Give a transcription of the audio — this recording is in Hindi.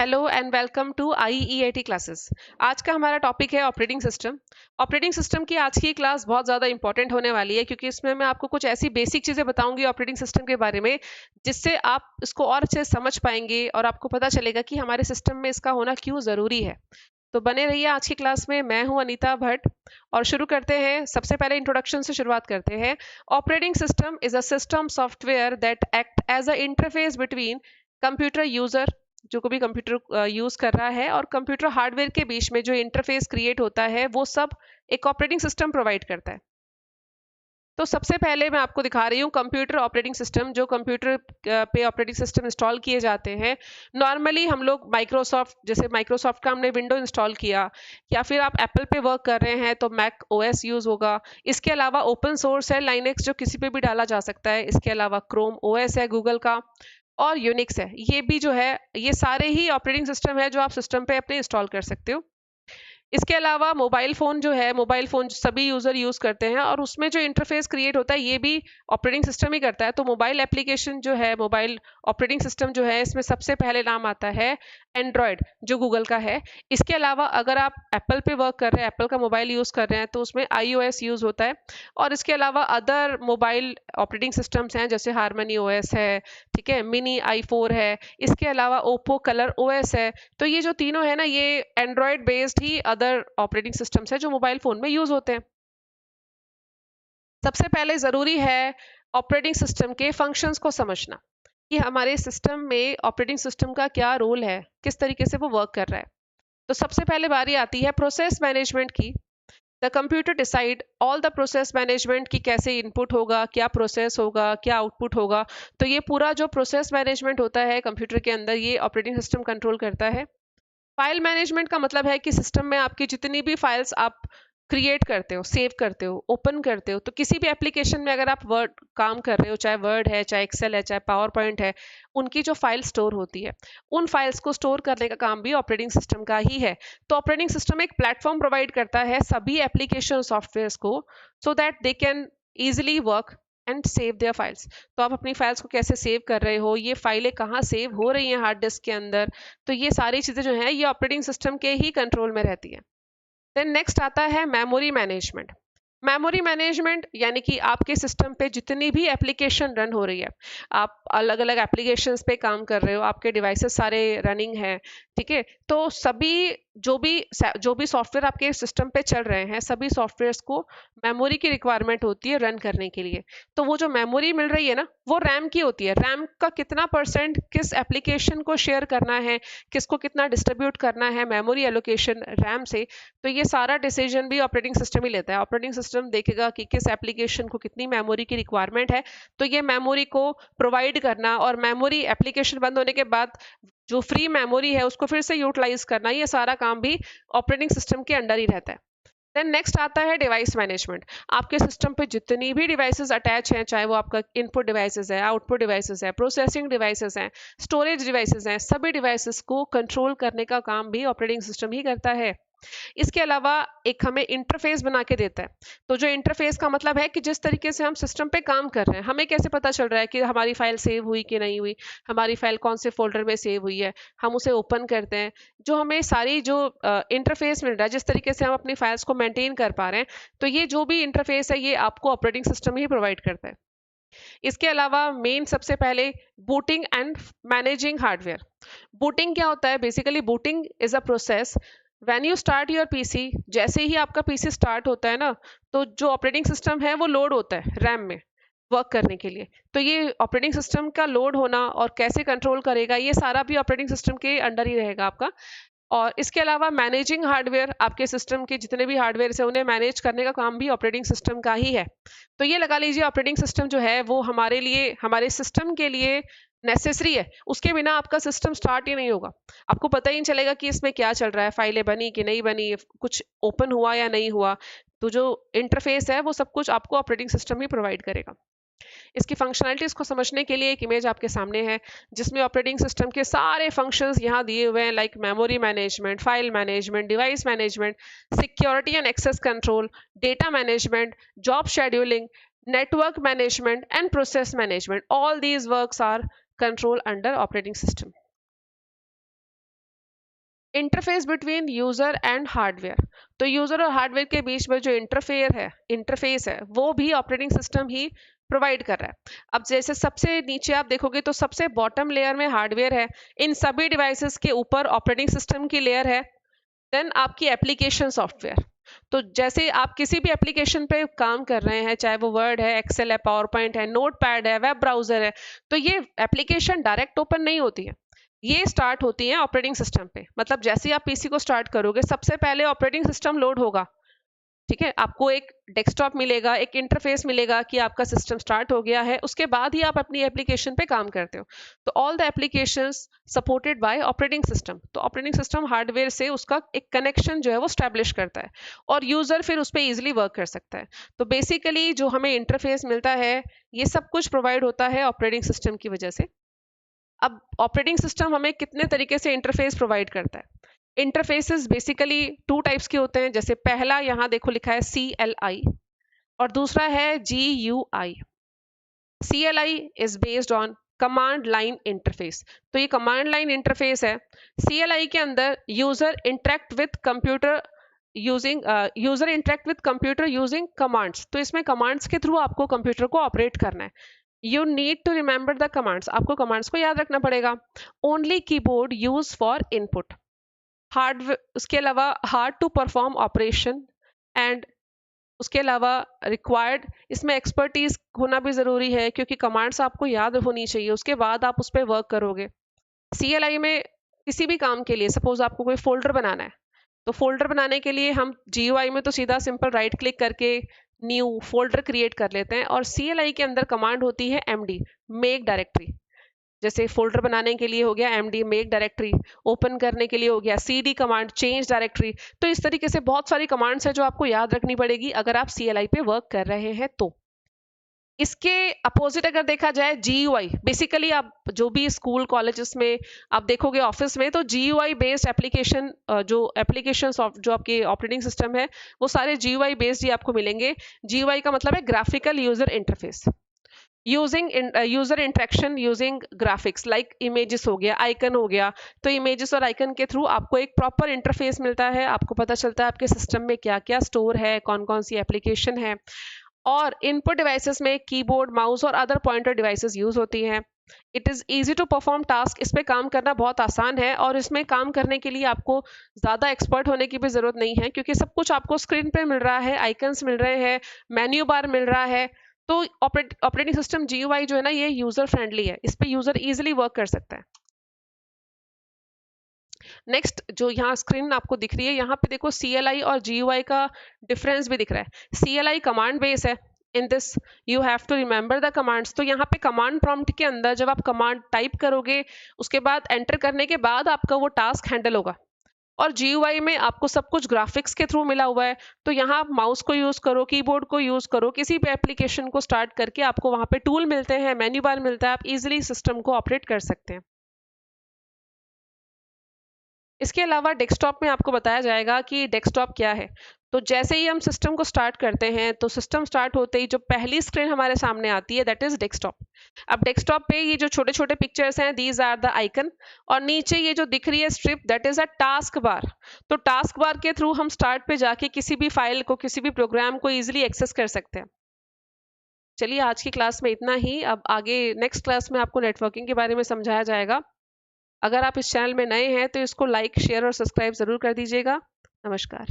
Hello and welcome to IEAT classes. आज का हमारा टॉपिक है ऑपरेटिंग सिस्टम। ऑपरेटिंग सिस्टम की आज की क्लास बहुत ज़्यादा इंपॉर्टेंट होने वाली है क्योंकि इसमें मैं आपको कुछ ऐसी बेसिक चीज़ें बताऊंगी ऑपरेटिंग सिस्टम के बारे में जिससे आप इसको और अच्छे से समझ पाएंगे और आपको पता चलेगा कि हमारे सिस्टम में इसका होना क्यों ज़रूरी है। तो बने रहिए आज की क्लास में। मैं हूं अनीता भट्ट और शुरू करते हैं। सबसे पहले इंट्रोडक्शन से शुरुआत करते हैं। Operating system is a system software that act as a interface between computer user, जो कोई भी कंप्यूटर यूज कर रहा है, और कंप्यूटर हार्डवेयर के बीच में जो इंटरफेस क्रिएट होता है वो सब एक ऑपरेटिंग सिस्टम प्रोवाइड करता है। तो सबसे पहले मैं आपको दिखा रही हूँ कंप्यूटर ऑपरेटिंग सिस्टम। जो कंप्यूटर पे ऑपरेटिंग सिस्टम इंस्टॉल किए जाते हैं, नॉर्मली हम लोग माइक्रोसॉफ्ट, जैसे माइक्रोसॉफ्ट का हमने विंडो इंस्टॉल किया, या फिर आप एप्पल पे वर्क कर रहे हैं तो मैक ओएस यूज होगा। इसके अलावा ओपन सोर्स है लाइनेक्स, जो किसी पे भी डाला जा सकता है। इसके अलावा क्रोम ओएस है गूगल का, और यूनिक्स है। ये भी जो है, ये सारे ही ऑपरेटिंग सिस्टम है जो आप सिस्टम पे अपने इंस्टॉल कर सकते हो। इसके अलावा मोबाइल फ़ोन जो है, मोबाइल फ़ोन सभी यूज़र यूज़ करते हैं और उसमें जो इंटरफेस क्रिएट होता है ये भी ऑपरेटिंग सिस्टम ही करता है। तो मोबाइल एप्लीकेशन जो है, मोबाइल ऑपरेटिंग सिस्टम जो है, इसमें सबसे पहले नाम आता है एंड्रॉयड, जो गूगल का है। इसके अलावा अगर आप एप्पल पे वर्क कर रहे हैं, एप्पल का मोबाइल यूज़ कर रहे हैं, तो उसमें iOS यूज़ होता है। और इसके अलावा अदर मोबाइल ऑपरेटिंग सिस्टम्स हैं, जैसे हारमनी ओएस है, ठीक है, मिनी i4 है। इसके अलावा ओप्पो कलर ओएस है। तो ये जो तीनों है ना, ये एंड्रॉयड बेस्ड ही अदर ऑपरेटिंग सिस्टम्स है जो मोबाइल फोन में यूज होते हैं। सबसे पहले जरूरी है ऑपरेटिंग सिस्टम के फंक्शंस को समझना कि हमारे सिस्टम में ऑपरेटिंग सिस्टम का क्या रोल है, किस तरीके से वो वर्क कर रहा है। तो सबसे पहले बारी आती है प्रोसेस मैनेजमेंट की। The computer decide all the process management, की कैसे इनपुट होगा, क्या प्रोसेस होगा, क्या आउटपुट होगा। तो ये पूरा जो प्रोसेस मैनेजमेंट होता है कंप्यूटर के अंदर, ये ऑपरेटिंग सिस्टम कंट्रोल करता है। फाइल मैनेजमेंट का मतलब है कि सिस्टम में आपकी जितनी भी फाइल्स आप क्रिएट करते हो, सेव करते हो, ओपन करते हो, तो किसी भी एप्लीकेशन में अगर आप वर्ड काम कर रहे हो, चाहे वर्ड है, चाहे एक्सेल है, चाहे पावर पॉइंट है, उनकी जो फाइल स्टोर होती है, उन फाइल्स को स्टोर करने का काम भी ऑपरेटिंग सिस्टम का ही है। तो ऑपरेटिंग सिस्टम एक प्लेटफॉर्म प्रोवाइड करता है सभी एप्लीकेशन सॉफ्टवेयर को, so that they can easily work and save their files. तो आप अपनी फाइल्स को कैसे सेव कर रहे हो, ये फाइलें कहाँ सेव हो रही हैं हार्ड डिस्क के अंदर, तो ये सारी चीज़ें जो हैं ये ऑपरेटिंग सिस्टम के ही कंट्रोल में रहती है। देन नेक्स्ट आता है मेमोरी मैनेजमेंट। मेमोरी मैनेजमेंट यानी कि आपके सिस्टम पे जितनी भी एप्लीकेशन रन हो रही है, आप अलग अलग एप्लीकेशंस पे काम कर रहे हो, आपके डिवाइसेस सारे रनिंग हैं, ठीक है, तो सभी जो भी सॉफ्टवेयर आपके सिस्टम पे चल रहे हैं, सभी सॉफ्टवेयर्स को मेमोरी की रिक्वायरमेंट होती है रन करने के लिए। तो वो जो मेमोरी मिल रही है ना, वो रैम की होती है। रैम का कितना परसेंट किस एप्लीकेशन को शेयर करना है, किसको कितना डिस्ट्रीब्यूट करना है मेमोरी एलोकेशन रैम से, तो ये सारा डिसीजन भी ऑपरेटिंग सिस्टम ही लेता है। ऑपरेटिंग सिस्टम देखेगा कि किस एप्लीकेशन को कितनी मेमोरी की रिक्वायरमेंट है, तो ये मेमोरी को प्रोवाइड करना, और मेमोरी एप्लीकेशन बंद होने के बाद जो फ्री मेमोरी है उसको फिर से यूटिलाइज करना, ये सारा काम भी ऑपरेटिंग सिस्टम के अंडर ही रहता है। देन नेक्स्ट आता है डिवाइस मैनेजमेंट। आपके सिस्टम पे जितनी भी डिवाइसेस अटैच हैं, चाहे वो आपका इनपुट डिवाइसेस है, आउटपुट डिवाइसेस है, प्रोसेसिंग डिवाइसेस हैं, स्टोरेज डिवाइसेस हैं, सभी डिवाइसेस को कंट्रोल करने का काम भी ऑपरेटिंग सिस्टम ही करता है। इसके अलावा एक हमें इंटरफेस बना के देता है। तो जो इंटरफेस का मतलब है कि जिस तरीके से हम सिस्टम पे काम कर रहे हैं, हमें कैसे पता चल रहा है कि हमारी फाइल सेव हुई कि नहीं हुई, हमारी फाइल कौन से फोल्डर में सेव हुई है, हम उसे ओपन करते हैं। जो हमें सारी जो इंटरफेस मिल रहा है, जिस तरीके से हम अपनी फाइल्स को मेंटेन कर पा रहे हैं, तो ये जो भी इंटरफेस है ये आपको ऑपरेटिंग सिस्टम ही प्रोवाइड करता है। इसके अलावा मेन सबसे पहले booting and managing hardware. Booting क्या होता है? Basically booting is a process when you start your PC. जैसे ही आपका पीसी स्टार्ट होता है ना, तो जो ऑपरेटिंग सिस्टम है वो लोड होता है रैम में वर्क करने के लिए। तो ये ऑपरेटिंग सिस्टम का लोड होना और कैसे कंट्रोल करेगा, ये सारा भी ऑपरेटिंग सिस्टम के अंडर ही रहेगा आपका। और इसके अलावा मैनेजिंग हार्डवेयर, आपके सिस्टम के जितने भी हार्डवेयर है उन्हें मैनेज करने का काम भी ऑपरेटिंग सिस्टम का ही है। तो ये लगा लीजिए ऑपरेटिंग सिस्टम जो है वो हमारे लिए, हमारे सिस्टम के लिए नेसेसरी है। उसके बिना आपका सिस्टम स्टार्ट ही नहीं होगा। आपको पता ही नहीं चलेगा कि इसमें क्या चल रहा है, फाइलें बनी कि नहीं बनी, कुछ ओपन हुआ या नहीं हुआ। तो जो इंटरफेस है वो सब कुछ आपको ऑपरेटिंग सिस्टम ही प्रोवाइड करेगा। इसकी फंक्शनैलिटीज को समझने के लिए एक इमेज आपके सामने है जिसमें ऑपरेटिंग सिस्टम के सारे फंक्शंस यहाँ दिए हुए हैं, like memory management, file management, device management, security and access control, data management, job scheduling, network management and process management. All these works are controlled under operating system. Interface between user and hardware, तो यूजर और हार्डवेयर के बीच में जो इंटरफेस है वो भी ऑपरेटिंग सिस्टम ही प्रोवाइड कर रहा है। अब जैसे सबसे नीचे आप देखोगे तो सबसे बॉटम लेयर में हार्डवेयर है, इन सभी डिवाइसेस के ऊपर ऑपरेटिंग सिस्टम की लेयर है, देन आपकी एप्लीकेशन सॉफ्टवेयर। तो जैसे आप किसी भी एप्लीकेशन पे काम कर रहे हैं, चाहे वो वर्ड है, एक्सेल है, पावर पॉइंट है, नोट पैड है, वेब ब्राउजर है, तो ये एप्लीकेशन डायरेक्ट ओपन नहीं होती है, ये स्टार्ट होती है ऑपरेटिंग सिस्टम पे। मतलब जैसे ही आप पीसी को स्टार्ट करोगे सबसे पहले ऑपरेटिंग सिस्टम लोड होगा, ठीक है, आपको एक डेस्कटॉप मिलेगा, एक इंटरफेस मिलेगा कि आपका सिस्टम स्टार्ट हो गया है, उसके बाद ही आप अपनी एप्लीकेशन पे काम करते हो। तो all the applications supported by operating system, तो ऑपरेटिंग सिस्टम हार्डवेयर से उसका एक कनेक्शन जो है वो स्टैब्लिश करता है और यूजर फिर उस पर ईजिली वर्क कर सकता है। तो बेसिकली जो हमें इंटरफेस मिलता है ये सब कुछ प्रोवाइड होता है ऑपरेटिंग सिस्टम की वजह से। अब ऑपरेटिंग सिस्टम हमें कितने तरीके से इंटरफेस प्रोवाइड करता है? इंटरफेसेस बेसिकली टू टाइप्स के होते हैं, जैसे पहला यहाँ देखो लिखा है CLI और दूसरा है GUI। CLI is based on command line interface, तो ये कमांड लाइन इंटरफेस है। CLI के अंदर user interact with computer using commands, तो इसमें कमांड्स के थ्रू आपको कंप्यूटर को ऑपरेट करना है। You need to remember the commands, आपको कमांड्स को याद रखना पड़ेगा। Only keyboard use for input, उसके अलावा hard to perform operation and उसके अलावा रिक्वायर्ड, इसमें एक्सपर्टीज होना भी ज़रूरी है क्योंकि कमांड्स आपको याद होनी चाहिए, उसके बाद आप उस पर वर्क करोगे। CLI में किसी भी काम के लिए सपोज आपको कोई फोल्डर बनाना है, तो फोल्डर बनाने के लिए हम GUI में तो सीधा सिंपल राइट क्लिक करके न्यू फोल्डर क्रिएट कर लेते हैं, और CLI के अंदर कमांड होती है MD, मेक डायरेक्टरी। जैसे फोल्डर बनाने के लिए हो गया MD मेक डायरेक्टरी, ओपन करने के लिए हो गया CD कमांड चेंज डायरेक्टरी। तो इस तरीके से बहुत सारी कमांड्स है जो आपको याद रखनी पड़ेगी अगर आप CLI पे वर्क कर रहे हैं। तो इसके अपोजिट अगर देखा जाए GUI, बेसिकली आप जो भी स्कूल कॉलेजेस में आप देखोगे, ऑफिस में, तो GUI बेस्ड एप्लीकेशन, जो एप्लीकेशन जो आपके ऑपरेटिंग सिस्टम है वो सारे GUI बेस्ड ही आपको मिलेंगे। GUI का मतलब है graphical user interface, using user interaction using graphics, like images हो गया, आइकन हो गया। तो इमेजेस और आइकन के थ्रू आपको एक प्रॉपर इंटरफेस मिलता है, आपको पता चलता है आपके सिस्टम में क्या क्या स्टोर है, कौन कौन सी एप्लीकेशन है। और इनपुट डिवाइसेस में कीबोर्ड, माउस और अदर पॉइंटर डिवाइसेस यूज होती हैं। It is easy to perform task, इस पे काम करना बहुत आसान है और इसमें काम करने के लिए आपको ज़्यादा एक्सपर्ट होने की भी ज़रूरत नहीं है क्योंकि सब कुछ आपको स्क्रीन पे मिल रहा है, आइकन्स मिल रहे हैं, मेन्यू बार मिल रहा है। तो ऑपरेटिंग सिस्टम GUI जो है ना ये यूज़र फ्रेंडली है, इस पे यूज़र ईजिली वर्क कर सकता है। नेक्स्ट जो यहाँ स्क्रीन आपको दिख रही है, यहाँ पे देखो CLI और GUI का डिफरेंस भी दिख रहा है। CLI कमांड बेस है, in this you have to remember the commands. तो यहाँ पे कमांड प्रॉम्प्ट के अंदर जब आप कमांड टाइप करोगे उसके बाद एंटर करने के बाद आपका वो टास्क हैंडल होगा। और GUI में आपको सब कुछ ग्राफिक्स के थ्रू मिला हुआ है, तो यहाँ आप माउस को यूज करो, कीबोर्ड को यूज करो, किसी भी एप्लीकेशन को स्टार्ट करके आपको वहाँ पे टूल मिलते हैं, मेन्यू बार मिलता है, आप इजिली सिस्टम को ऑपरेट कर सकते हैं। इसके अलावा डेस्कटॉप में आपको बताया जाएगा कि डेस्कटॉप क्या है। तो जैसे ही हम सिस्टम को स्टार्ट करते हैं तो सिस्टम स्टार्ट होते ही जो पहली स्क्रीन हमारे सामने आती है दैट इज डेस्कटॉप। अब डेस्कटॉप पे ये जो छोटे छोटे पिक्चर्स हैं दीज आर द आइकन, और नीचे ये जो दिख रही है strip that is a task bar. तो टास्क बार के थ्रू हम स्टार्ट पे जाके किसी भी फाइल को, किसी भी प्रोग्राम को इजिली एक्सेस कर सकते हैं। चलिए आज की क्लास में इतना ही, अब आगे नेक्स्ट क्लास में आपको नेटवर्किंग के बारे में समझाया जाएगा। अगर आप इस चैनल में नए हैं तो इसको लाइक, शेयर और सब्सक्राइब ज़रूर कर दीजिएगा। नमस्कार।